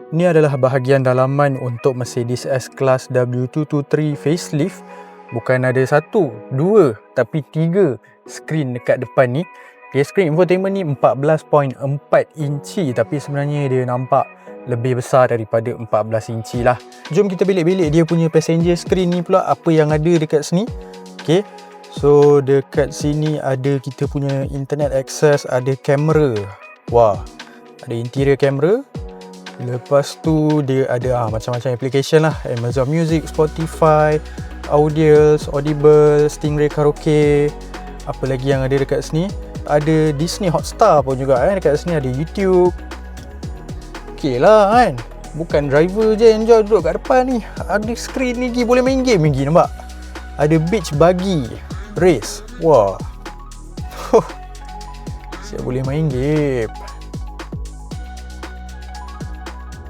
Ini adalah bahagian dalaman untuk Mercedes S-Class W223 facelift. Bukan ada satu, dua, tapi tiga skrin dekat depan ni. Okay, skrin infotainment ni 14.4 inci, tapi sebenarnya dia nampak lebih besar daripada 14 inci lah. Jom kita belik-belik dia punya passenger screen ni pula, apa yang ada dekat sini. Okay, so dekat sini ada kita punya internet access, ada kamera. Wah, ada interior kamera. Lepas tu dia ada macam-macam application lah, Amazon Music, Spotify, Audible, Stingray Karaoke. Apa lagi yang ada dekat sini? Ada Disney Hotstar pun juga dekat sini, ada YouTube. Okey lah kan, bukan driver je enjoy duduk kat depan ni, ada skrin lagi, boleh main game lagi, nampak? Ada beach buggy race. Wah, siap boleh main game.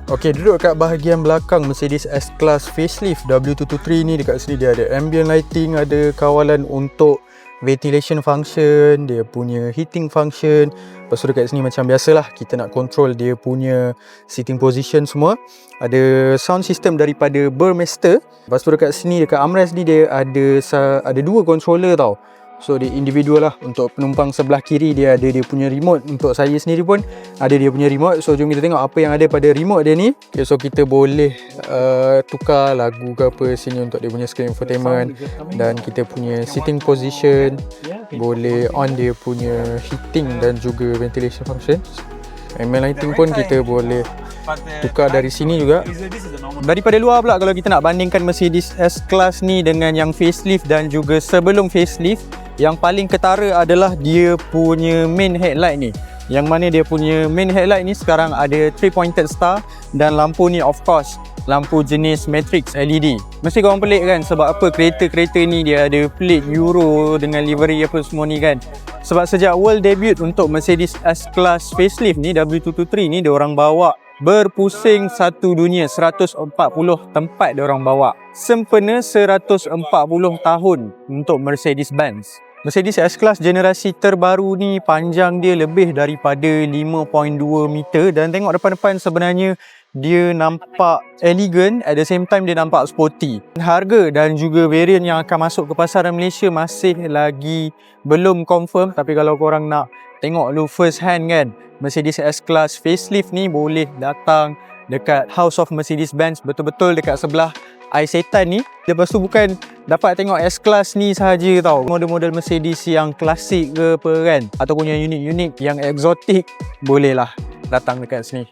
Okey, duduk kat bahagian belakang Mercedes S-Class facelift W223 ni, dekat sini dia ada ambient lighting, ada kawalan untuk ventilation function, dia punya heating function. Lepas tu dekat sini macam biasalah, kita nak control dia punya sitting position semua. Ada sound system daripada Burmester. Lepas tu dekat sini, dekat armrest ni dia ada dua controller tau. So dia individual lah. Untuk penumpang sebelah kiri dia ada dia punya remote. Untuk saya sendiri pun ada dia punya remote. So jom kita tengok apa yang ada pada remote dia ni. Okay, so kita boleh tukar lagu ke apa sini untuk dia punya screen infotainment. Dan kita punya sitting position. Boleh on dia punya heating dan juga ventilation function. Ambient lighting pun kita boleh tukar dari sini juga. Daripada luar pula, kalau kita nak bandingkan Mercedes S-Class ni dengan yang facelift dan juga sebelum facelift, yang paling ketara adalah dia punya main headlight ni. Yang mana dia punya main headlight ni sekarang ada 3-pointed star, dan lampu ni of course lampu jenis matrix LED. Mesti korang pelik kan, sebab apa kereta-kereta ni dia ada plate Euro dengan livery apa semua ni kan. Sebab sejak world debut untuk Mercedes S-Class facelift ni, W223 ni, dia orang bawa berpusing satu dunia, 140 tempat dia orang bawa. Sempena 140 tahun untuk Mercedes-Benz. Mercedes S-Class generasi terbaru ni panjang dia lebih daripada 5.2 meter, dan tengok depan-depan sebenarnya dia nampak elegan, at the same time dia nampak sporty. Harga dan juga variant yang akan masuk ke pasaran Malaysia masih lagi belum confirm, tapi kalau korang nak tengok lu first hand kan, Mercedes S-Class facelift ni boleh datang dekat House of Mercedes-Benz, betul-betul dekat sebelah Isetan ni. Lepas tu bukan dapat tengok S-Class ni sahaja tau, model-model Mercedes yang klasik ke apa kan, ataupun yang unik-unik, yang exotic, boleh lah datang dekat sini.